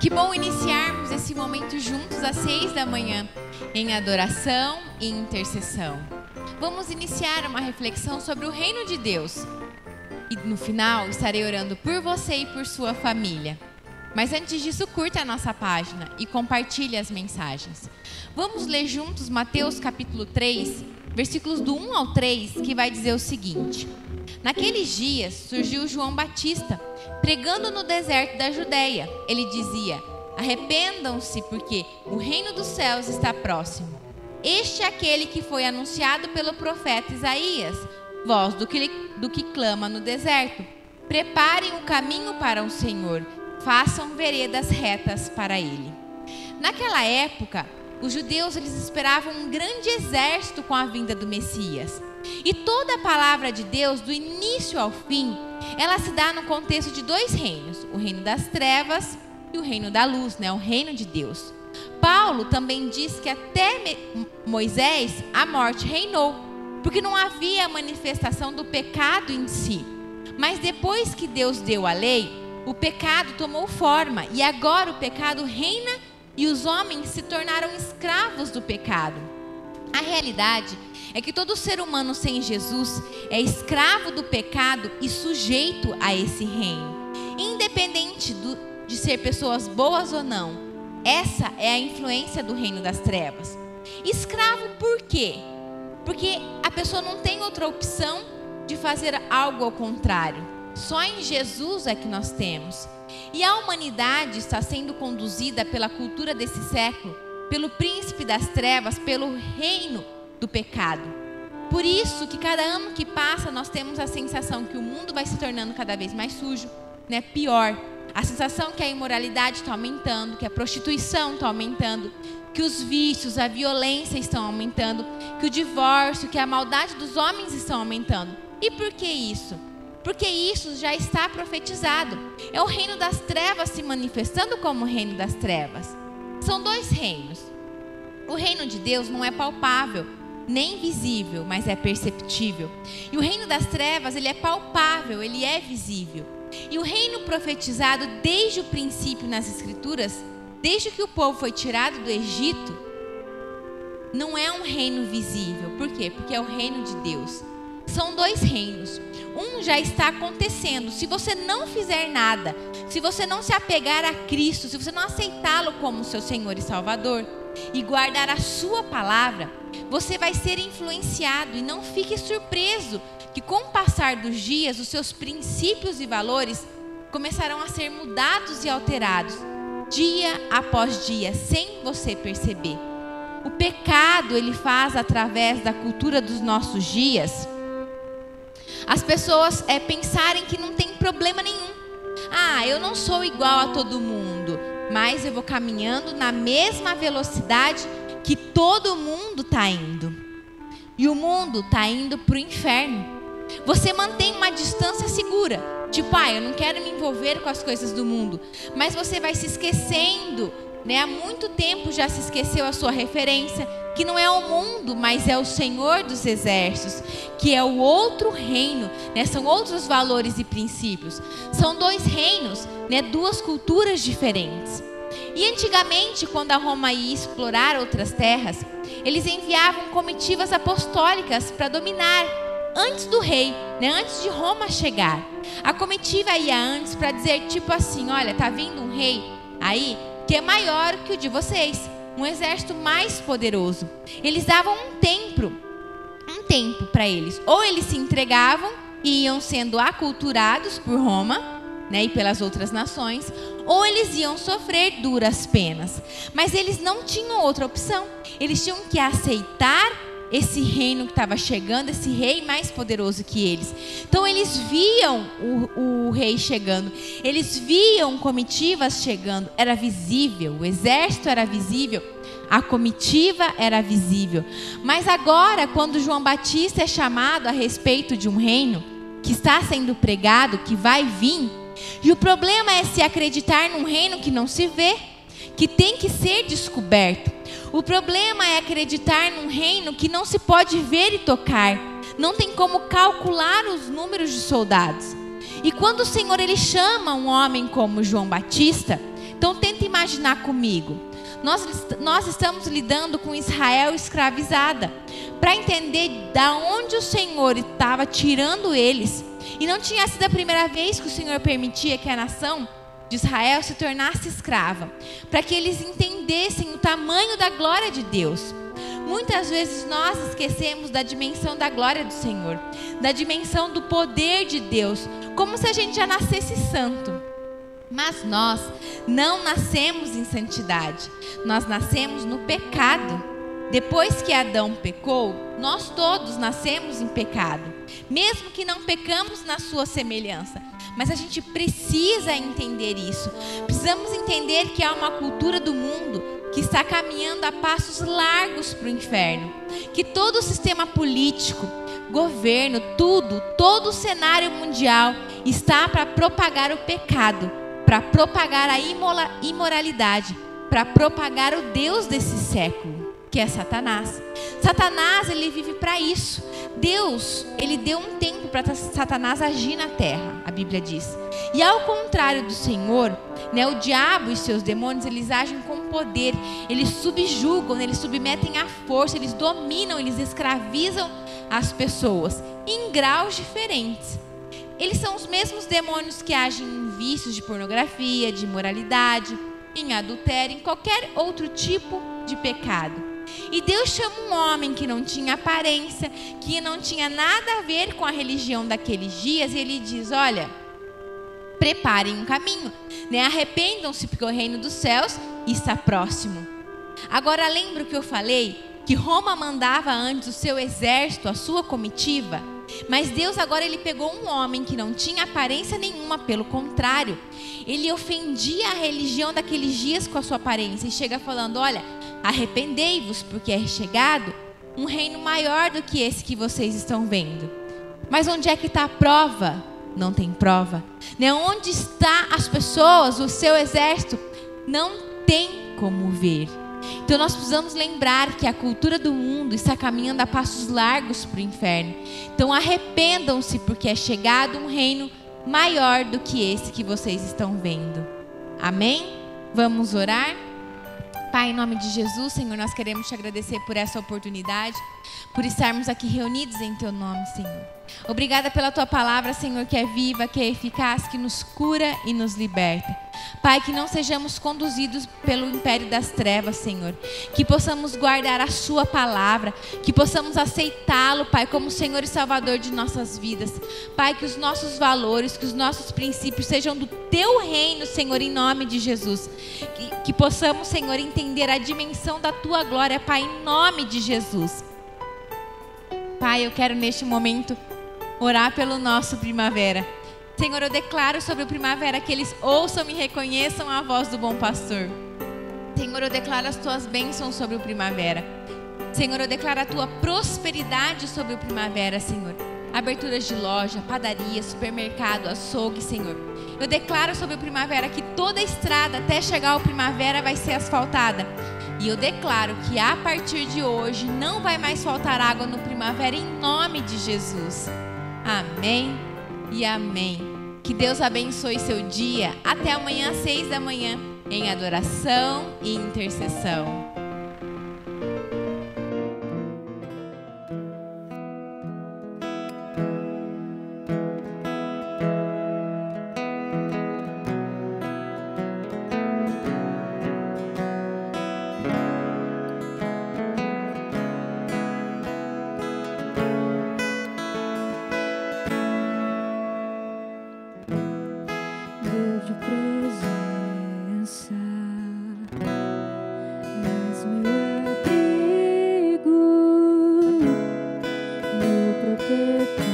Que bom iniciarmos esse momento juntos às 6 da manhã, em adoração e intercessão. Vamos iniciar uma reflexão sobre o reino de Deus. E no final estarei orando por você e por sua família. Mas antes disso, curta a nossa página e compartilhe as mensagens. Vamos ler juntos Mateus capítulo 3, versículos do 1 ao 3, que vai dizer o seguinte: Naqueles dias surgiu João Batista, pregando no deserto da Judeia. Ele dizia: arrependam-se, porque o reino dos céus está próximo. Este é aquele que foi anunciado pelo profeta Isaías, voz do que clama no deserto. Preparem o caminho para o Senhor, façam veredas retas para ele. Naquela época, os judeus eles esperavam um grande exército com a vinda do Messias. E toda a palavra de Deus, do início ao fim, ela se dá no contexto de dois reinos: o reino das trevas e o reino da luz, o reino de Deus. Paulo também diz que até Moisés a morte reinou, porque não havia manifestação do pecado em si. Mas depois que Deus deu a lei, o pecado tomou forma, e agora o pecado reina e os homens se tornaram escravos do pecado. A realidade é que todo ser humano sem Jesus é escravo do pecado e sujeito a esse reino. Independente de ser pessoas boas ou não, essa é a influência do reino das trevas. Escravo por quê? Porque a pessoa não tem outra opção de fazer algo ao contrário. Só em Jesus é que nós temos. E a humanidade está sendo conduzida pela cultura desse século, pelo príncipe das trevas, pelo reino do pecado. Por isso que cada ano que passa nós temos a sensação que o mundo vai se tornando cada vez mais sujo, pior. A sensação que a imoralidade está aumentando, que a prostituição está aumentando, que os vícios, a violência estão aumentando, que o divórcio, que a maldade dos homens estão aumentando. E por que isso? Porque isso já está profetizado. É o reino das trevas se manifestando como o reino das trevas. São dois reinos. O reino de Deus não é palpável, nem visível, mas é perceptível. E o reino das trevas, ele é palpável, ele é visível. E o reino profetizado desde o princípio nas Escrituras, desde que o povo foi tirado do Egito, não é um reino visível. Por quê? Porque é o reino de Deus. São dois reinos. Um já está acontecendo. Se você não fizer nada, se você não se apegar a Cristo, se você não aceitá-lo como seu Senhor e Salvador e guardar a sua palavra, você vai ser influenciado. E não fique surpreso que com o passar dos dias, os seus princípios e valores começarão a ser mudados e alterados, dia após dia, sem você perceber. O pecado, ele faz através da cultura dos nossos dias, as pessoas pensarem que não tem problema nenhum. Eu não sou igual a todo mundo, mas eu vou caminhando na mesma velocidade que todo mundo está indo. E o mundo está indo para o inferno. Você mantém uma distância segura. Tipo, eu não quero me envolver com as coisas do mundo. Mas você vai se esquecendo, Há muito tempo já se esqueceu a sua referência, que não é o mundo, mas é o Senhor dos Exércitos, que é o outro reino, São outros valores e princípios. São dois reinos, duas culturas diferentes. E antigamente, quando a Roma ia explorar outras terras, eles enviavam comitivas apostólicas para dominar antes do rei, antes de Roma chegar. A comitiva ia antes para dizer tipo assim: olha, tá vindo um rei aí que é maior que o de vocês, um exército mais poderoso. Eles davam um tempo para eles. Ou eles se entregavam e iam sendo aculturados por Roma, e pelas outras nações, ou eles iam sofrer duras penas. Mas eles não tinham outra opção. Eles tinham que aceitar esse reino que estava chegando, esse rei mais poderoso que eles. Então eles viam o rei chegando, eles viam comitivas chegando, era visível, o exército era visível, a comitiva era visível. Mas agora, quando João Batista é chamado a respeito de um reino que está sendo pregado, que vai vir, e o problema é se acreditar num reino que não se vê, que tem que ser descoberto. O problema é acreditar num reino que não se pode ver e tocar. Não tem como calcular os números de soldados. E quando o Senhor ele chama um homem como João Batista, então tenta imaginar imaginar comigo. Nós estamos lidando com Israel escravizada. Para entender da onde o Senhor estava tirando eles. E não tinha sido a primeira vez que o Senhor permitia que a nação de Israel se tornasse escrava. Para que eles entendessem o tamanho da glória de Deus. Muitas vezes nós esquecemos da dimensão da glória do Senhor. Da dimensão do poder de Deus. Como se a gente já nascesse santo. Mas nós não nascemos em santidade. Nós nascemos no pecado. Depois que Adão pecou, nós todos nascemos em pecado. Mesmo que não pecamos na sua semelhança. Mas a gente precisa entender isso. Precisamos entender que há uma cultura do mundo que está caminhando a passos largos para o inferno. Que todo o sistema político, governo, todo o cenário mundial está para propagar o pecado, para propagar a imoralidade, para propagar o Deus desse século, que é Satanás. Satanás, ele vive para isso. Deus, ele deu um tempo para Satanás agir na terra, a Bíblia diz. E ao contrário do Senhor, né, o diabo e seus demônios, eles agem com poder, eles subjugam, eles submetem à força, eles dominam, eles escravizam as pessoas em graus diferentes. Eles são os mesmos demônios que agem em vícios de pornografia, de imoralidade, em adultério, em qualquer outro tipo de pecado. E Deus chama um homem que não tinha aparência, que não tinha nada a ver com a religião daqueles dias, e ele diz, olha, preparem um caminho, né? Arrependam-se porque o reino dos céus está próximo. Agora lembra o que eu falei? Que Roma mandava antes o seu exército, a sua comitiva, mas Deus agora ele pegou um homem que não tinha aparência nenhuma, pelo contrário, ele ofendia a religião daqueles dias com a sua aparência e chega falando, olha, arrependei-vos porque é chegado um reino maior do que esse que vocês estão vendo. Mas onde é que está a prova? Não tem prova, né? Onde está as pessoas, o seu exército? Não tem como ver. Então nós precisamos lembrar que a cultura do mundo está caminhando a passos largos para o inferno. Então arrependam-se porque é chegado um reino maior do que esse que vocês estão vendo. Amém? Vamos orar? Pai, em nome de Jesus, Senhor, nós queremos te agradecer por essa oportunidade, por estarmos aqui reunidos em teu nome, Senhor. Obrigada pela tua palavra, Senhor, que é viva, que é eficaz, que nos cura e nos liberta. Pai, que não sejamos conduzidos pelo império das trevas, Senhor. Que possamos guardar a sua palavra, que possamos aceitá-lo, Pai, como Senhor e Salvador de nossas vidas. Pai, que os nossos valores, que os nossos princípios sejam do teu reino, Senhor, em nome de Jesus. Que possamos, Senhor, entender a dimensão da tua glória, Pai, em nome de Jesus. Pai, eu quero neste momento orar pelo nosso Primavera. Senhor, eu declaro sobre o Primavera que eles ouçam e reconheçam a voz do bom pastor. Senhor, eu declaro as tuas bênçãos sobre o Primavera. Senhor, eu declaro a tua prosperidade sobre o Primavera, Senhor. Aberturas de loja, padaria, supermercado, açougue, Senhor. Eu declaro sobre o Primavera que toda a estrada até chegar ao Primavera vai ser asfaltada. E eu declaro que a partir de hoje não vai mais faltar água no Primavera em nome de Jesus. Amém e amém. Que Deus abençoe seu dia. Até amanhã às 6 da manhã em adoração e intercessão. De presença, és meu abrigo, meu protetor,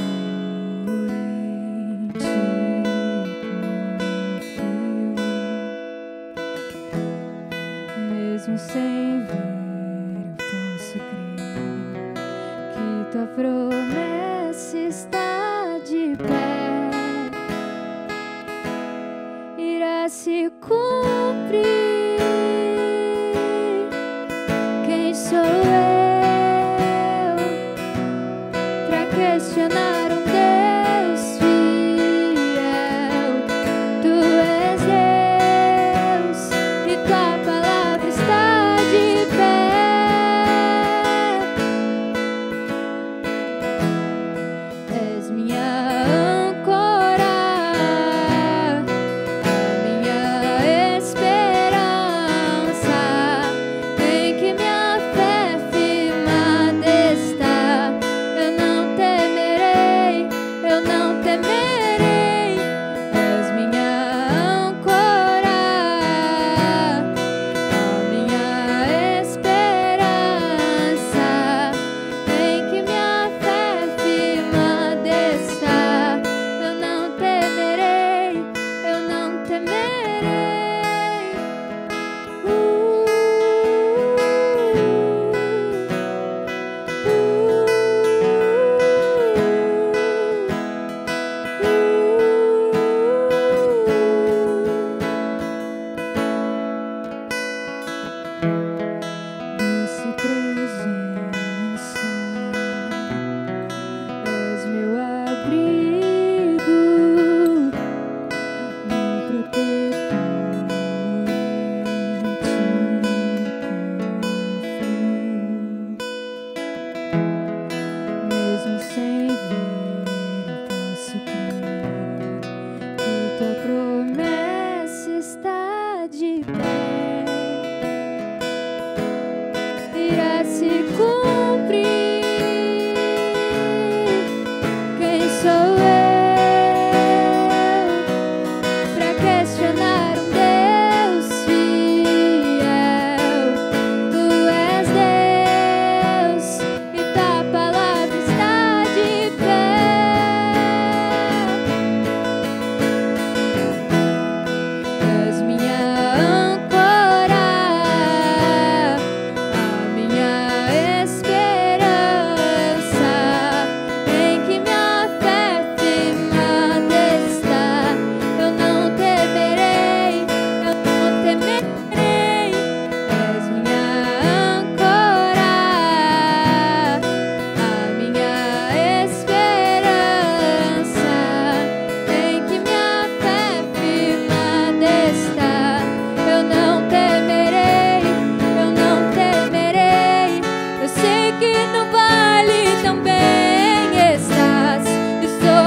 em ti confio. Mesmo sem ver, eu posso crer que tua promessa está de pé. Irá se cumprir. Quem sou eu para questionar um Deus fiel? Tu és Deus e tua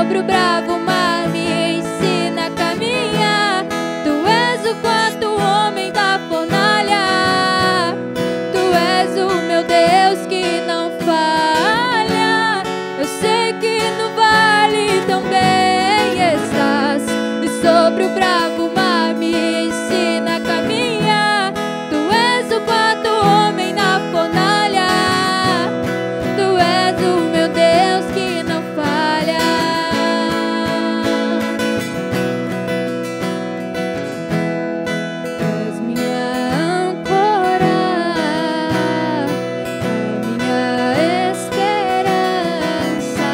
sobre o bravo mar me ensina a caminhar. Tu és o quarto homem da fornalha. Tu és o meu Deus que não falha. Eu sei que no vale também estás. E sobre o bravo mar me ensina a caminhar. Tu és o quarto homem na fornalha. Tu és o meu Deus que não falha. Tu és minha âncora, a minha esperança,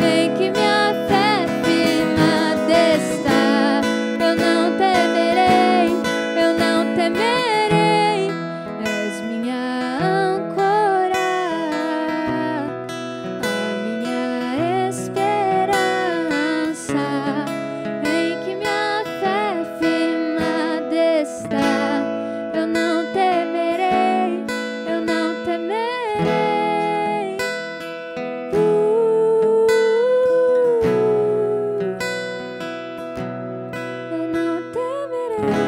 em que minha fé firmada está. Eu não temerei, eu não temerei. És minha âncora, a minha esperança, em que minha fé firmada está. Eu não temerei, eu não temerei. Eu não temerei.